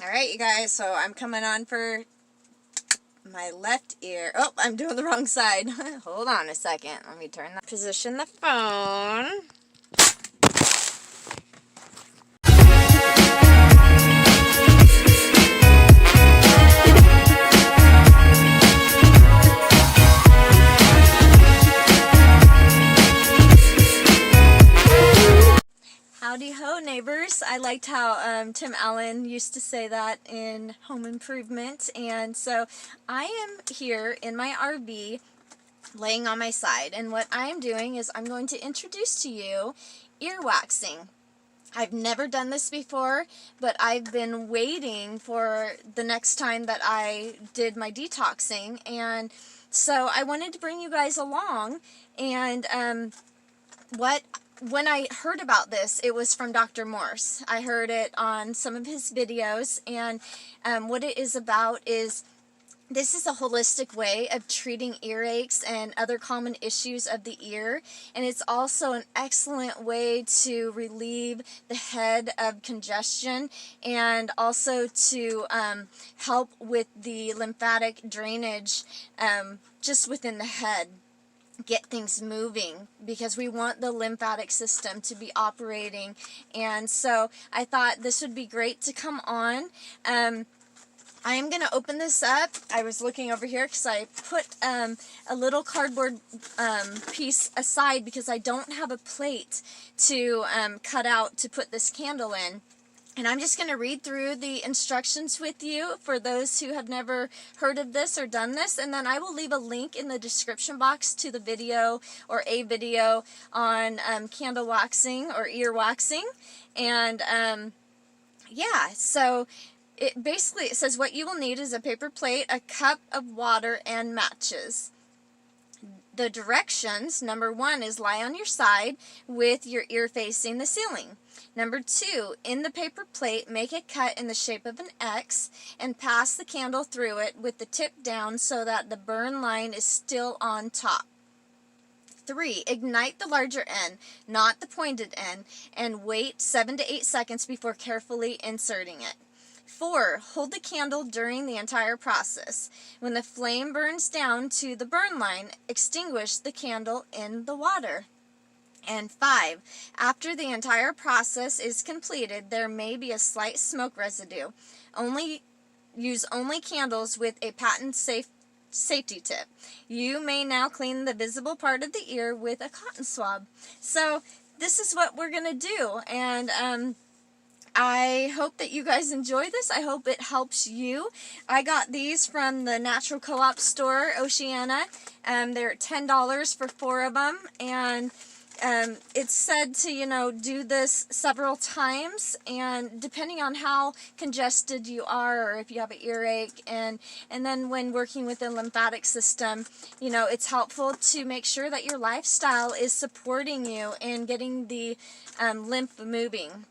Alright, you guys, so I'm coming on for my left ear. Oh, I'm doing the wrong side. Hold on a second. Let me position the phone. Howdy ho, neighbors. I liked how Tim Allen used to say that in Home Improvement. And so I am here in my RV laying on my side. And what I'm doing is I'm going to introduce to you ear waxing. I've never done this before, but I've been waiting for the next time that I did my detoxing. And so I wanted to bring you guys along. And when I heard about this, it was from Dr. Morse. I heard it on some of his videos, and what it is about is this is a holistic way of treating earaches and other common issues of the ear, and it's also an excellent way to relieve the head of congestion and also to help with the lymphatic drainage just within the head. Get things moving, because we want the lymphatic system to be operating. And so I thought this would be great to come on. I am going to open this up. I was looking over here because I put a little cardboard piece aside because I don't have a plate to cut out to put this candle in. And I'm just going to read through the instructions with you for those who have never heard of this or done this. And then I will leave a link in the description box to the video or a video on candle waxing or ear waxing. And yeah, so it says what you will need is a paper plate, a cup of water, and matches. The directions, number 1 is lie on your side with your ear facing the ceiling. Number 2, in the paper plate, make a cut in the shape of an X and pass the candle through it with the tip down so that the burn line is still on top. 3, ignite the larger end, not the pointed end, and wait 7 to 8 seconds before carefully inserting it. 4, hold the candle during the entire process. When the flame burns down to the burn line, extinguish the candle in the water. And 5, after the entire process is completed, there may be a slight smoke residue. Use only candles with a patent safety tip. You may now clean the visible part of the ear with a cotton swab. So this is what we're going to do, and I hope that you guys enjoy this. I hope it helps you. I got these from the Natural Co-op store, Oceana. They're $10 for 4 of them, and it's said to, do this several times, and depending on how congested you are or if you have an earache, and then when working with the lymphatic system, it's helpful to make sure that your lifestyle is supporting you in getting the lymph moving.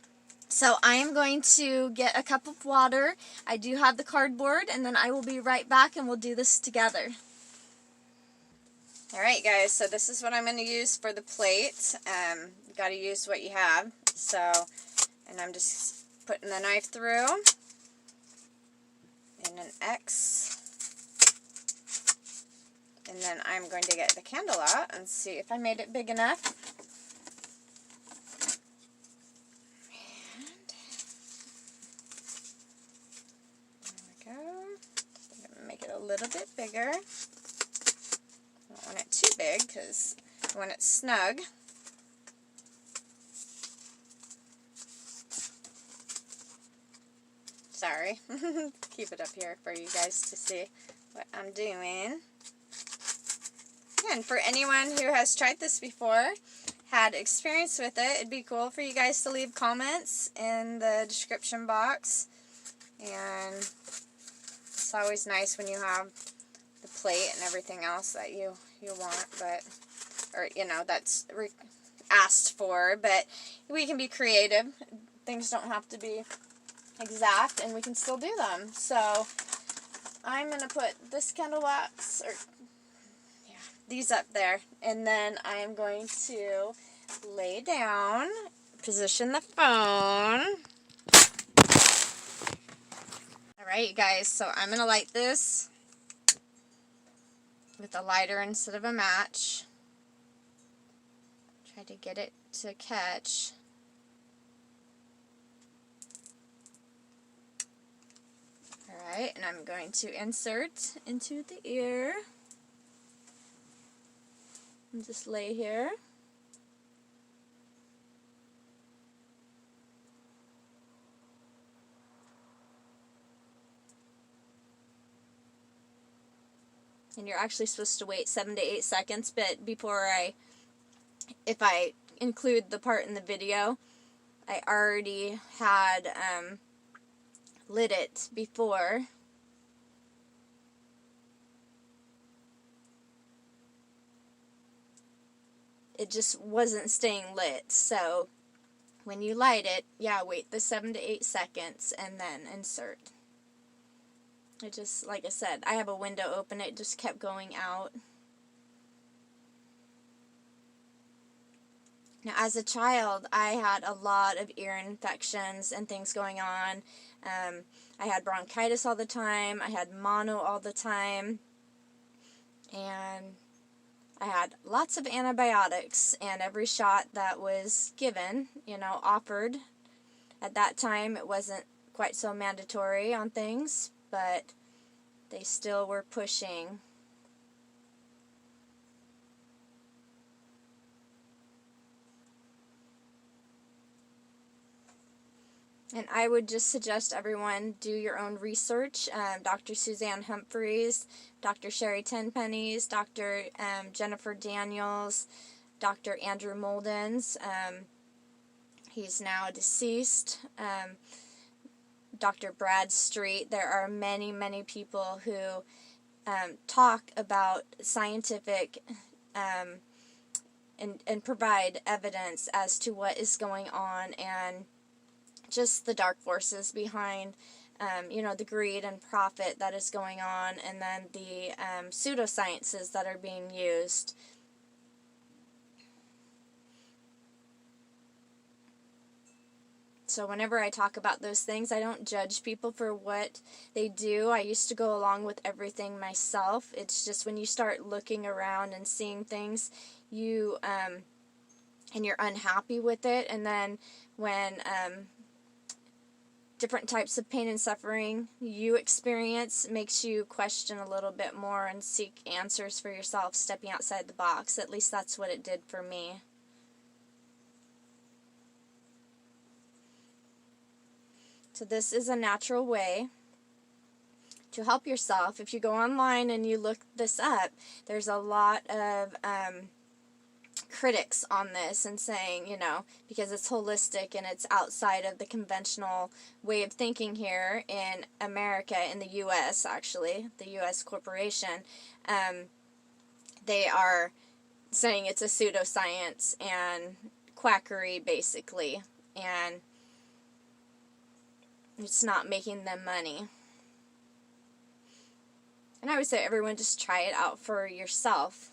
So I am going to get a cup of water. I do have the cardboard, and then I will be right back and we'll do this together. Alright guys, so this is what I'm going to use for the plate. You got to use what you have. So, and I'm just putting the knife through in an X. And then I'm going to get the candle out and see if I made it big enough. And there we go. I'm going to make it a little bit bigger. I don't want it too big because I want it snug. Sorry. Keep it up here for you guys to see what I'm doing. And for anyone who has tried this before, had experience with it, it'd be cool for you guys to leave comments in the description box. And it's always nice when you have the plate and everything else that you want, but, or, that's asked for, but we can be creative. Things don't have to be exact, and we can still do them. So I'm going to put this candle wax, or these up there, and then I am going to lay down, position the phone, Alright, you guys, so I'm going to light this with a lighter instead of a match. Try to get it to catch. Alright, and I'm going to insert into the ear. And just lay here. And you're actually supposed to wait 7 to 8 seconds, but if I include the part in the video, I already had lit it before. It just wasn't staying lit, so when you light it, yeah, wait the 7 to 8 seconds and then insert. It just, like I said, I have a window open, it just kept going out. Now, as a child, I had a lot of ear infections and things going on. I had bronchitis all the time, I had mono all the time, and I had lots of antibiotics, and every shot that was given, offered. At that time, it wasn't quite so mandatory on things, but they still were pushing. And I would just suggest everyone do your own research. Dr. Suzanne Humphreys, Dr. Sherry Tenpennies, Dr. Jennifer Daniels, Dr. Andrew Moldens. He's now deceased. Dr. Brad Street. There are many, many people who talk about scientific and provide evidence as to what is going on and just the dark forces behind, the greed and profit that is going on, and then the pseudosciences that are being used. So whenever I talk about those things, I don't judge people for what they do. I used to go along with everything myself. It's just when you start looking around and seeing things, and you're unhappy with it, and then when different types of pain and suffering you experience makes you question a little bit more and seek answers for yourself, stepping outside the box. At least that's what it did for me. So this is a natural way to help yourself. If you go online and you look this up, there's a lot of critics on this and saying, because it's holistic and it's outside of the conventional way of thinking here in America, in the U.S. actually, the U.S. corporation, they are saying it's a pseudoscience and quackery basically, and it's not making them money. And I would say everyone just try it out for yourself.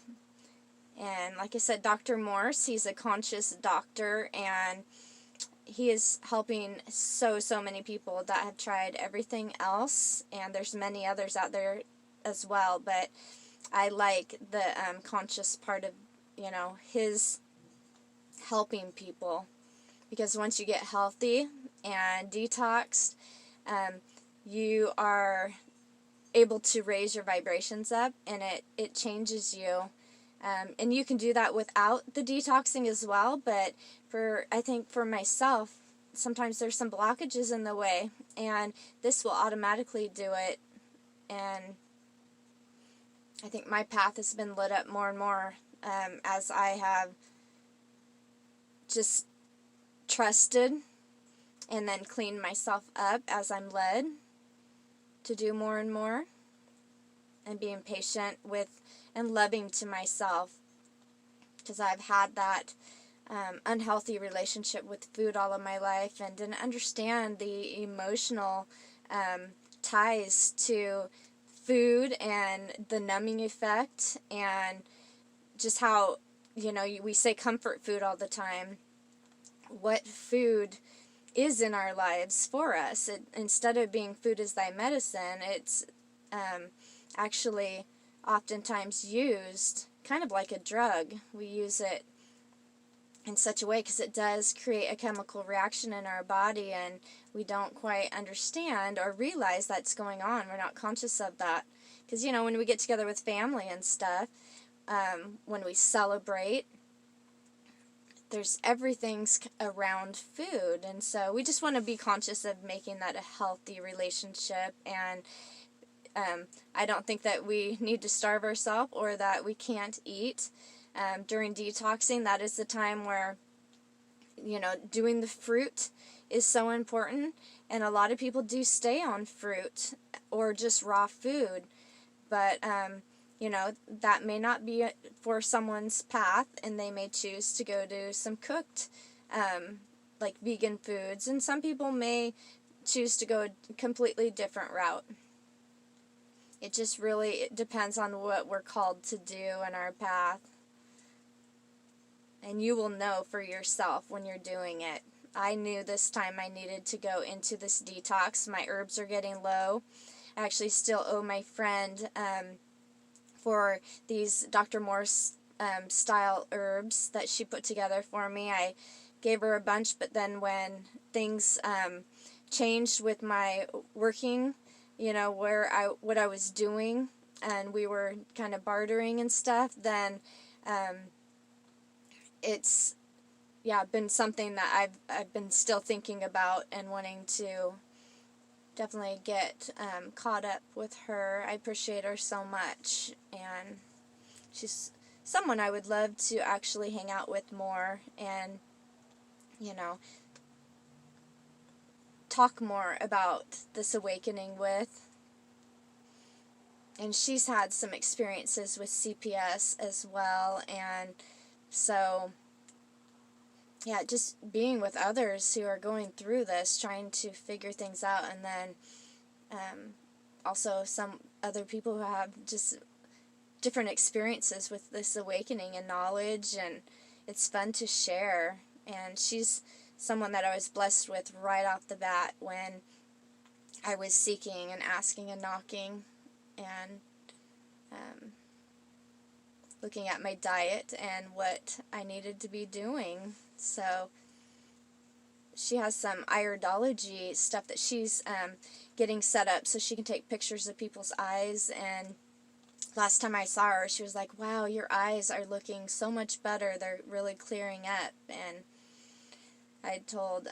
And like I said, Dr. Morse, he's a conscious doctor, and he is helping so many people that have tried everything else, and there's many others out there as well, but I like the conscious part of, his helping people, because once you get healthy and detoxed, you are able to raise your vibrations up, and it changes you. And you can do that without the detoxing as well, but I think for myself, sometimes there's some blockages in the way, and this will automatically do it. And I think my path has been lit up more and more as I have just trusted and then cleaned myself up as I'm led to do more and more, and being patient with and loving to myself, because I've had that unhealthy relationship with food all of my life and didn't understand the emotional ties to food and the numbing effect, and just how, we say comfort food all the time. What food is in our lives for us. Instead of being food is thy medicine, it's actually oftentimes used kind of like a drug. We use it in such a way because it does create a chemical reaction in our body, and we don't quite understand or realize that's going on. We're not conscious of that. Because, you know, when we get together with family and stuff, when we celebrate, there's everything's around food, and so we just want to be conscious of making that a healthy relationship. And I don't think that we need to starve ourselves or that we can't eat. During detoxing, that is the time where, you know, doing the fruit is so important, and a lot of people do stay on fruit or just raw food, but you know, that may not be for someone's path, and they may choose to go to some cooked, like vegan foods, and some people may choose to go a completely different route. It just really depends on what we're called to do in our path. And you will know for yourself when you're doing it. I knew this time I needed to go into this detox. My herbs are getting low. I actually still owe my friend for these Dr. Morse style herbs that she put together for me. I gave her a bunch, but then when things changed with my working, you know, what I was doing, and we were kind of bartering and stuff, then it's been something that I've been still thinking about and wanting to definitely get caught up with her. I appreciate her so much, and she's someone I would love to actually hang out with more and, you know, talk more about this awakening with. And she's had some experiences with CPS as well, and so yeah, just being with others who are going through this, trying to figure things out, and then also some other people who have just different experiences with this awakening and knowledge, and it's fun to share. And she's someone that I was blessed with right off the bat when I was seeking and asking and knocking and looking at my diet and what I needed to be doing. So she has some iridology stuff that she's getting set up so she can take pictures of people's eyes. And last time I saw her, she was like, wow, your eyes are looking so much better. They're really clearing up. And I told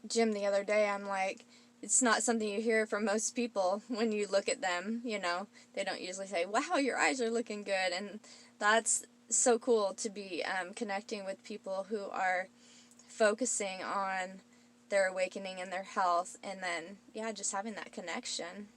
Jim the other day, I'm like, it's not something you hear from most people when you look at them, you know. They don't usually say, wow, your eyes are looking good. And that's so cool to be connecting with people who are focusing on their awakening and their health, and then, yeah, just having that connection.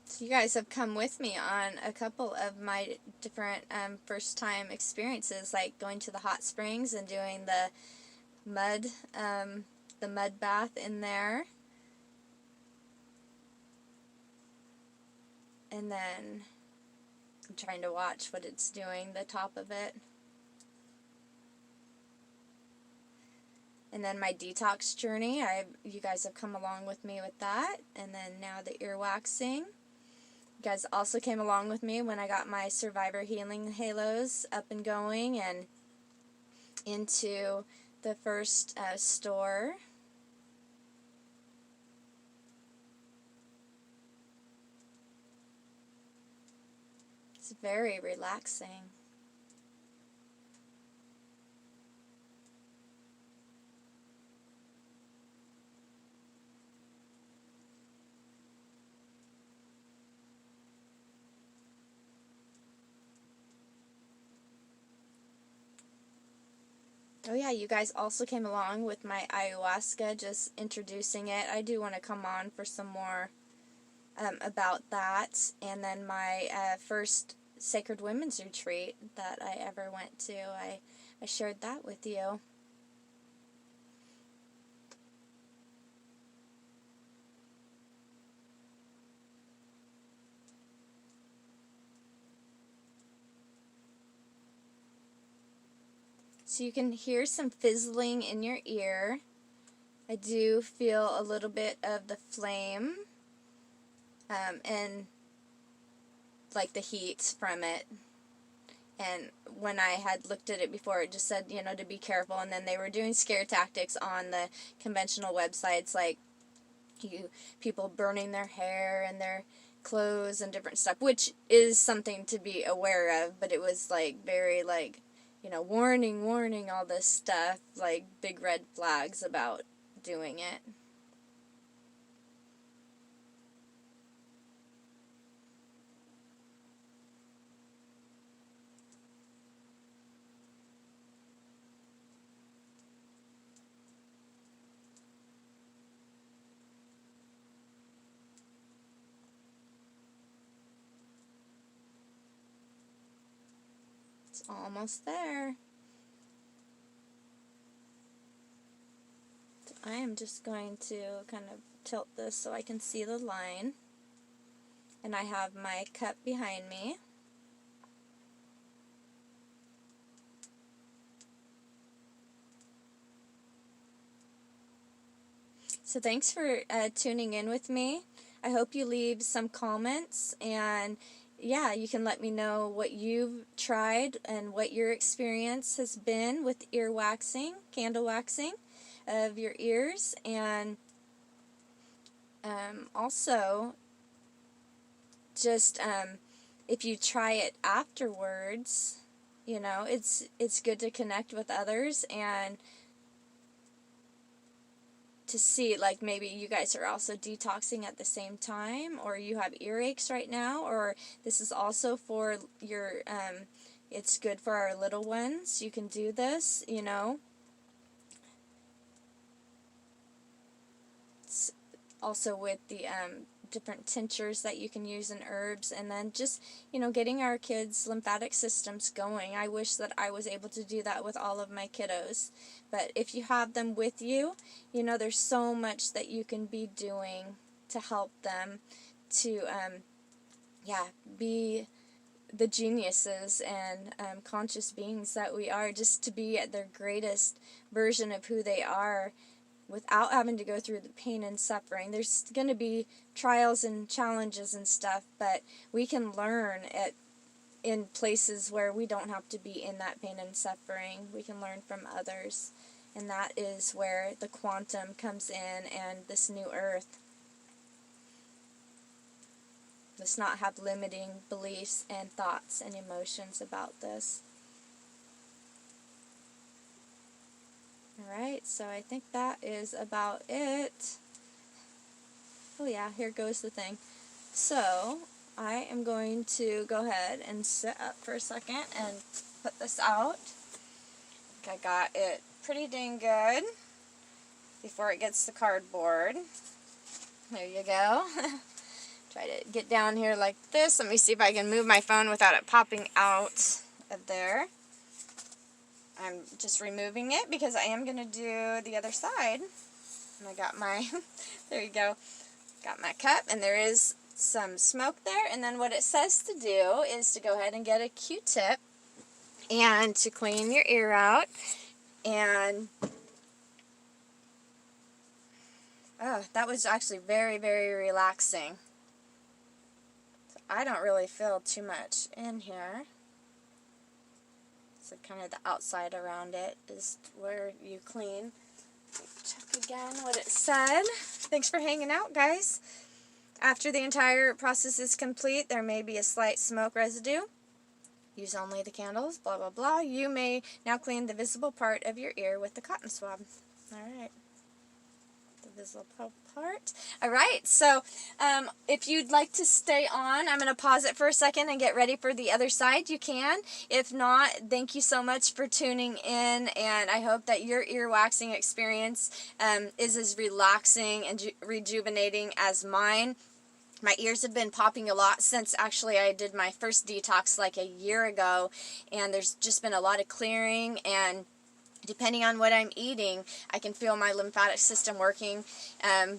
So you guys have come with me on a couple of my different first-time experiences, like going to the hot springs and doing the mud bath in there. And then I'm trying to watch what it's doing, the top of it. And then my detox journey, you guys have come along with me with that. And then now the earwaxing. You guys also came along with me when I got my Survivor Healing Halos up and going and into the first store. It's very relaxing. Oh yeah, you guys also came along with my ayahuasca, just introducing it. I do want to come on for some more about that. And then my first Sacred Women's Retreat that I ever went to. I I shared that with you. So you can hear some fizzling in your ear. I do feel a little bit of the flame and like the heat from it. And when I had looked at it before, it just said, you know, to be careful. And then they were doing scare tactics on the conventional websites, like people burning their hair and their clothes and different stuff, which is something to be aware of. But it was like very like, you know, warning, warning, all this stuff, like big red flags about doing it. It's almost there. I am just going to kind of tilt this so I can see the line. And I have my cup behind me. So thanks for tuning in with me. I hope you leave some comments, and yeah, you can let me know what you've tried and what your experience has been with ear waxing, candle waxing of your ears. And also just if you try it afterwards, you know, it's good to connect with others and to see, like, maybe you guys are also detoxing at the same time, or you have earaches right now, or this is also for your it's good for our little ones. You can do this, you know. It's also with the different tinctures that you can use in herbs, and then just, you know, getting our kids' lymphatic systems going. I wish that I was able to do that with all of my kiddos, but if you have them with you, you know, there's so much that you can be doing to help them to yeah, be the geniuses and conscious beings that we are, just to be at their greatest version of who they are, without having to go through the pain and suffering. There's going to be trials and challenges and stuff, but we can learn in places where we don't have to be in that pain and suffering. We can learn from others, and that is where the quantum comes in, and this new earth. Let's not have limiting beliefs and thoughts and emotions about this. Alright, so I think that is about it. Oh yeah, here goes the thing. So, I am going to go ahead and sit up for a second and put this out. I got it pretty dang good before it gets the cardboard. There you go. Try to get down here like this. Let me see if I can move my phone without it popping out of there. I'm just removing it because I am going to do the other side. And I got my, there you go, got my cup, and there is some smoke there. And then what it says to do is to go ahead and get a Q-tip and to clean your ear out. And oh, that was actually very, very relaxing. So I don't really feel too much in here. So kind of the outside around it is where you clean. Check again what it said. Thanks for hanging out, guys. After the entire process is complete, there may be a slight smoke residue. Use only the candles, blah, blah, blah. You may now clean the visible part of your ear with the cotton swab. Alright. The visible part. Alright, so if you'd like to stay on, I'm going to pause it for a second and get ready for the other side. You can. If not, thank you so much for tuning in, and I hope that your ear waxing experience is as relaxing and rejuvenating as mine. My ears have been popping a lot since actually I did my first detox like a year ago, and there's just been a lot of clearing, and depending on what I'm eating, I can feel my lymphatic system working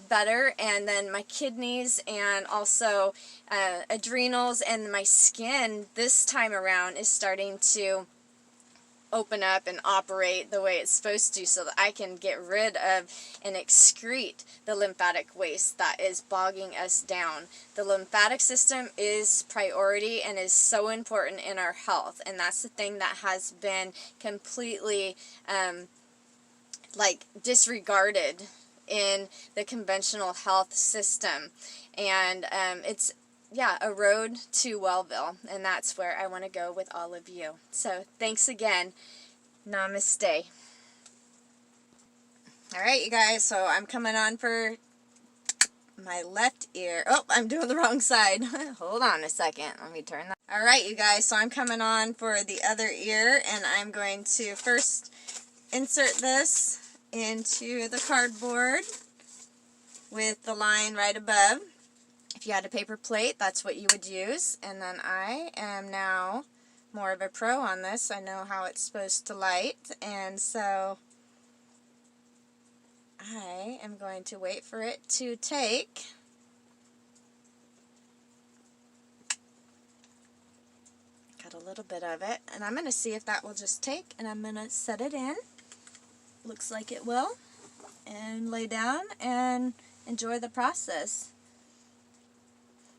better, and then my kidneys and also adrenals and my skin this time around is starting to open up and operate the way it's supposed to, so that I can get rid of and excrete the lymphatic waste that is bogging us down. The lymphatic system is priority and is so important in our health, and that's the thing that has been completely like disregarded in the conventional health system. And it's, yeah, a road to Wellville, and that's where I want to go with all of you. So thanks again. Namaste. Alright, you guys, so I'm coming on for my left ear. Oh, I'm doing the wrong side. Hold on a second. Let me turn that. Alright, you guys, so I'm coming on for the other ear, and I'm going to first insert this into the cardboard with the line right above. If you had a paper plate, that's what you would use. And then I am now more of a pro on this. I know how it's supposed to light, and so I am going to wait for it to take. Got a little bit of it, and I'm going to see if that will just take, and I'm going to set it in. Looks like it will. And lay down and enjoy the process.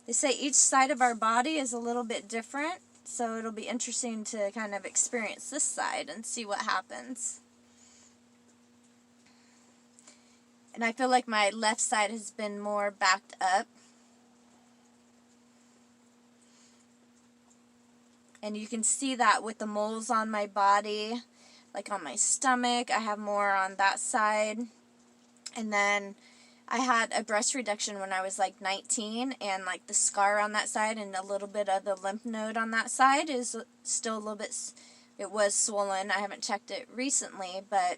They say each side of our body is a little bit different, so it'll be interesting to kind of experience this side and see what happens. And I feel like my left side has been more backed up. And you can see that with the moles on my body, like on my stomach. I have more on that side. And then I had a breast reduction when I was like 19, and like the scar on that side and a little bit of the lymph node on that side is still a little bit, it was swollen. I haven't checked it recently, but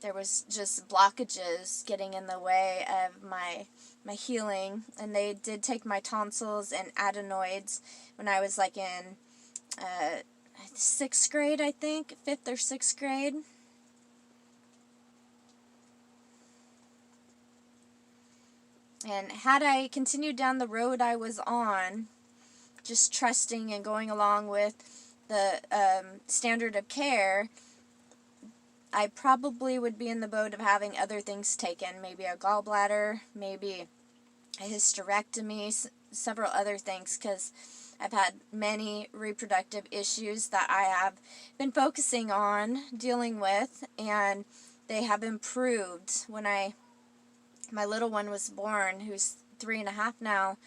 there was just blockages getting in the way of my healing, and they did take my tonsils and adenoids when I was like in 6th grade, I think, 5th or 6th grade. And had I continued down the road I was on, just trusting and going along with the standard of care, I probably would be in the boat of having other things taken, maybe a gallbladder, maybe a hysterectomy, several other things, because I've had many reproductive issues that I have been focusing on dealing with, and they have improved. When my little one was born, who's 3.5 now,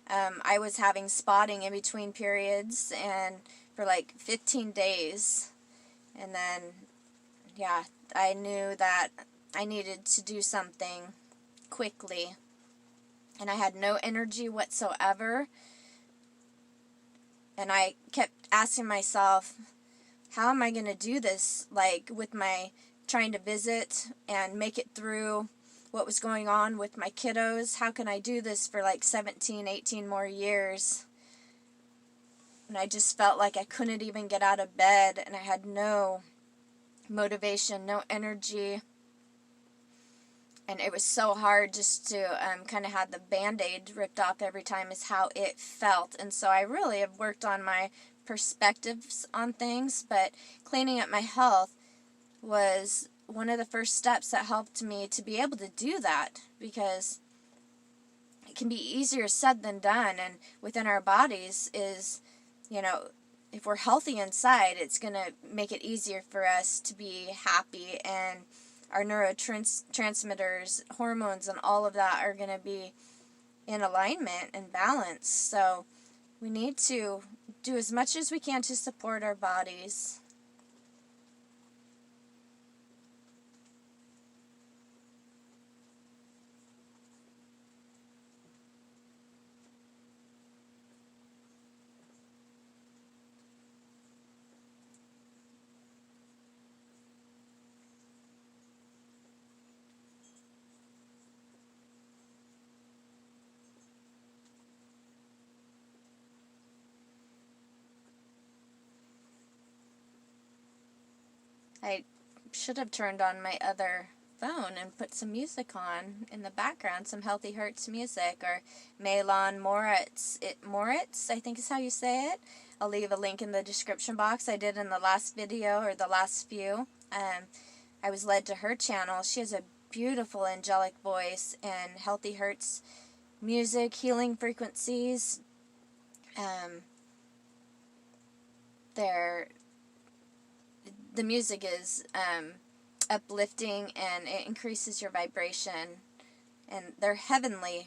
I was having spotting in between periods, and for like 15 days, and then, yeah, I knew that I needed to do something quickly, and I had no energy whatsoever, and I kept asking myself, how am I going to do this, like with my trying to visit and make it through what was going on with my kiddos? How can I do this for like 17, 18 more years? And I just felt like I couldn't even get out of bed, and I had no motivation, no energy, and it was so hard just to kind of have the band-aid ripped off every time is how it felt. And so I really have worked on my perspectives on things, but cleaning up my health was one of the first steps that helped me to be able to do that, because it can be easier said than done, and within our bodies is, you know, if we're healthy inside, it's going to make it easier for us to be happy, and our neurotransmitters, hormones, and all of that are going to be in alignment and balance. So we need to do as much as we can to support our bodies. I should have turned on my other phone and put some music on in the background, some Healthy Hearts music, or Melon Moritz. Moritz, I think is how you say it. I'll leave a link in the description box. I did in the last video, or the last few. I was led to her channel. She has a beautiful angelic voice, and Healthy Hearts music, healing frequencies. The music is uplifting, and it increases your vibration, and they're heavenly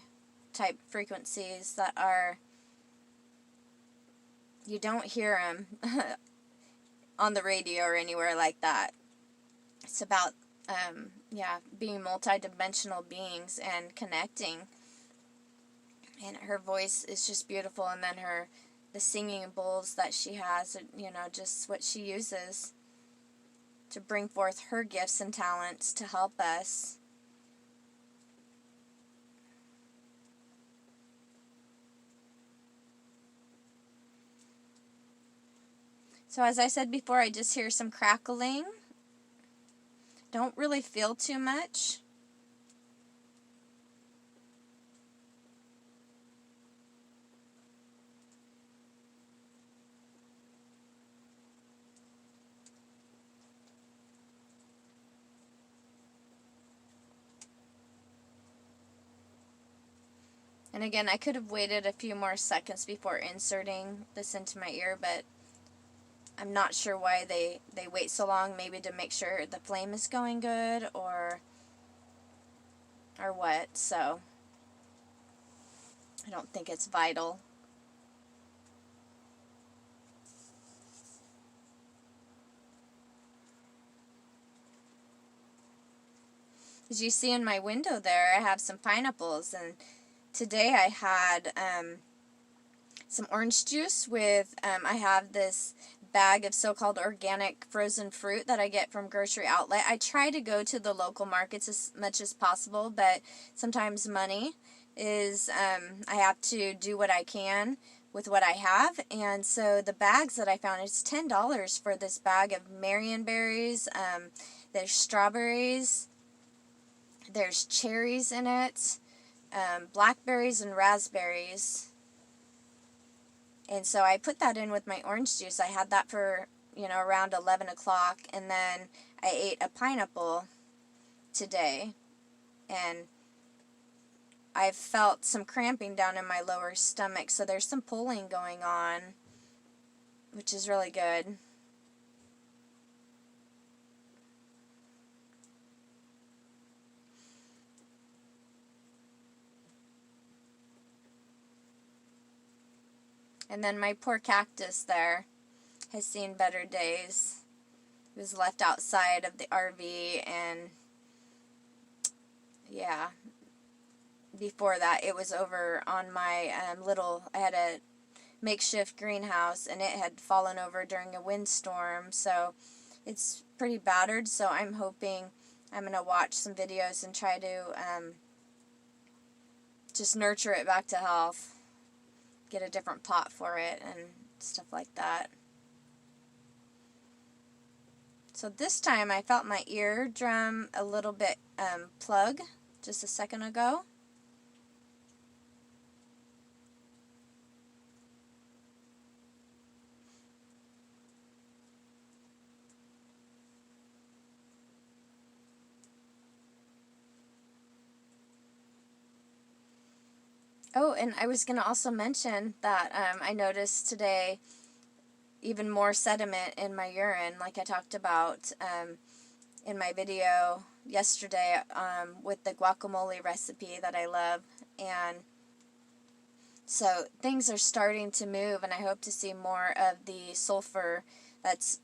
type frequencies that are, you don't hear them on the radio or anywhere like that. It's about being multi-dimensional beings and connecting, and her voice is just beautiful. And then the singing bowls that she has, just what she uses to bring forth her gifts and talents to help us. So as I said before, I just hear some crackling. Don't really feel too much. And again, I could have waited a few more seconds before inserting this into my ear, but I'm not sure why they wait so long. Maybe to make sure the flame is going good, or what. So I don't think it's vital. As you see in my window there, I have some pineapples, and today I had some orange juice with, I have this bag of so-called organic frozen fruit that I get from grocery outlet. I try to go to the local markets as much as possible, but sometimes money is, I have to do what I can with what I have. And so the bags that I found, it's $10 for this bag of marionberries. There's strawberries, there's cherries in it, blackberries and raspberries. And so I put that in with my orange juice. I had that for, around 11 o'clock. And then I ate a pineapple today. And I felt some cramping down in my lower stomach. So there's some pulling going on, which is really good. And then my poor cactus there has seen better days. It was left outside of the RV, and yeah, before that it was over on my I had a makeshift greenhouse, and it had fallen over during a windstorm, so it's pretty battered. So I'm hoping I'm going to watch some videos and try to just nurture it back to health. Get a different pot for it and stuff like that. So this time I felt my eardrum a little bit plug just a second ago. Oh, and I was going to also mention that I noticed today even more sediment in my urine, like I talked about in my video yesterday with the guacamole recipe that I love. And so things are starting to move, and I hope to see more of the sulfur that's,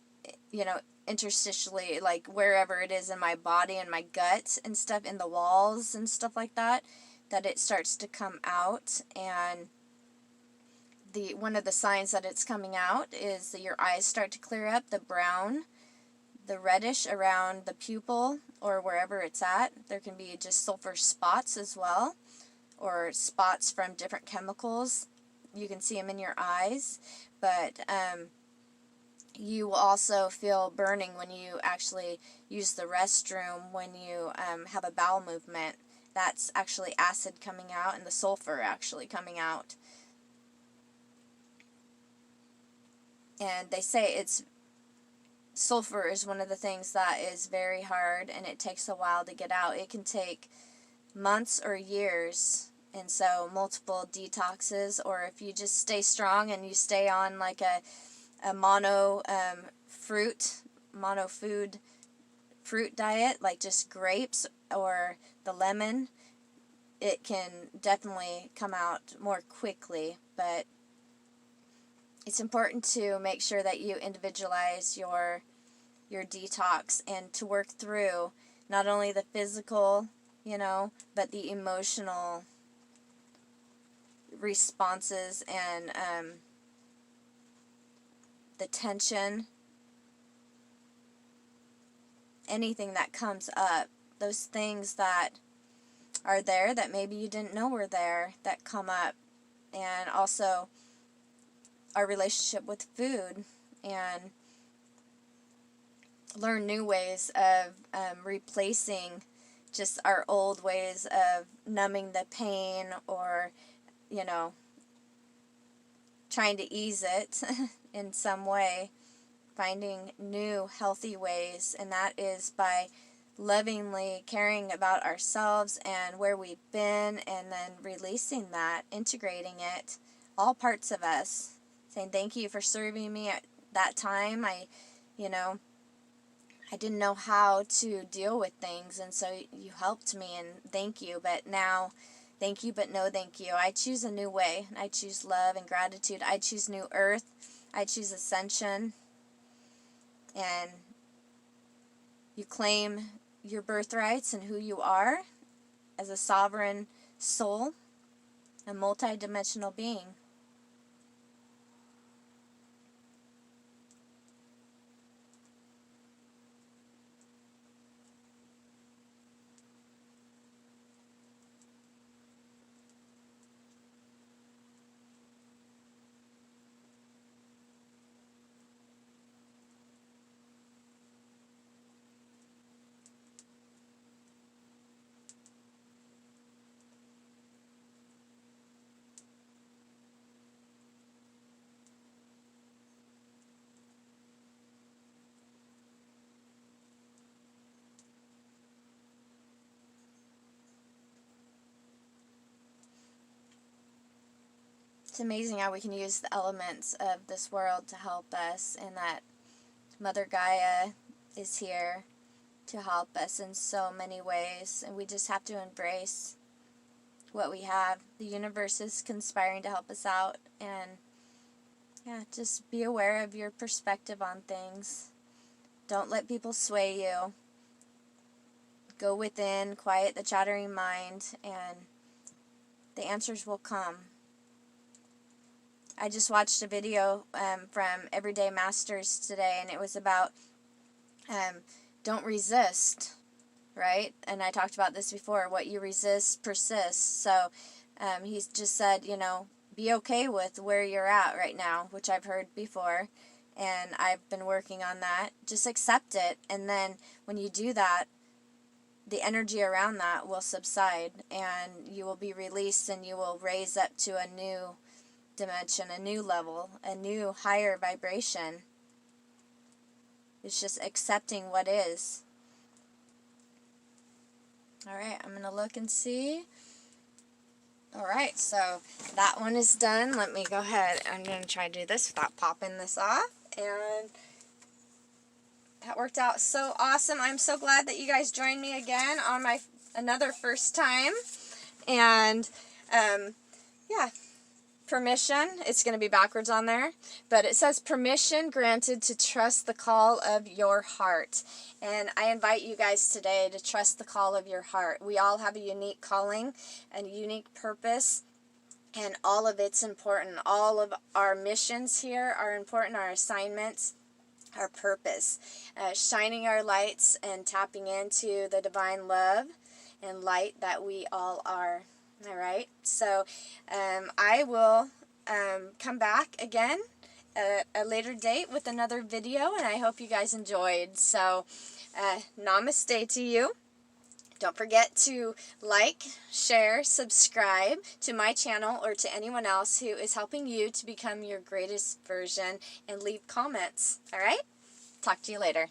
interstitially, like wherever it is in my body and my gut and stuff, in the walls and stuff like that, that it starts to come out. And one of the signs that it's coming out is that your eyes start to clear up, the brown, the reddish around the pupil or wherever it's at. There can be just sulfur spots as well, or spots from different chemicals. You can see them in your eyes, but You will also feel burning when you actually use the restroom, when you have a bowel movement. That's actually acid coming out and the sulfur actually coming out. And they say sulfur is one of the things that is very hard, and it takes a while to get out. It can take months or years, and so multiple detoxes, or if you just stay strong and you stay on like a mono food fruit diet, like just grapes or the lemon, it can definitely come out more quickly. But it's important to make sure that you individualize your detox and to work through not only the physical, but the emotional responses and the tension, anything that comes up, those things that are there that maybe you didn't know were there that come up, and also our relationship with food, and learn new ways of replacing just our old ways of numbing the pain, or trying to ease it in some way, finding new healthy ways, and that is by lovingly caring about ourselves and where we've been, and then releasing that, integrating it, all parts of us, saying thank you for serving me at that time. I didn't know how to deal with things, and so you helped me, and thank you. But now, thank you, but no thank you. I choose a new way. I choose love and gratitude. I choose new earth. I choose ascension. And you claim your birthrights and who you are as a sovereign soul, a multidimensional being. It's amazing how we can use the elements of this world to help us, and that Mother Gaia is here to help us in so many ways, and we just have to embrace what we have. The universe is conspiring to help us out, and just be aware of your perspective on things. Don't let people sway you. Go within, quiet the chattering mind, and the answers will come. I just watched a video from Everyday Masters today, and it was about don't resist, right? And I talked about this before. What you resist persists. So he's just said, be okay with where you're at right now, which I've heard before, and I've been working on that. Just accept it, and then when you do that, the energy around that will subside, and you will be released, and you will raise up to a new dimension, a new level, a new higher vibration. It's just accepting what is. Alright, I'm going to look and see. Alright, so that one is done. Let me go ahead. I'm going to try to do this without popping this off. And that worked out so awesome. I'm so glad that you guys joined me again on my another first time. And permission, it's going to be backwards on there, but it says permission granted to trust the call of your heart. And I invite you guys today to trust the call of your heart. We all have a unique calling and a unique purpose, and all of it's important. All of our missions here are important, our assignments, our purpose, shining our lights and tapping into the divine love and light that we all are. All right, so I will come back again at a later date with another video, and I hope you guys enjoyed. So, namaste to you. Don't forget to like, share, subscribe to my channel or to anyone else who is helping you to become your greatest version, and leave comments. All right? Talk to you later.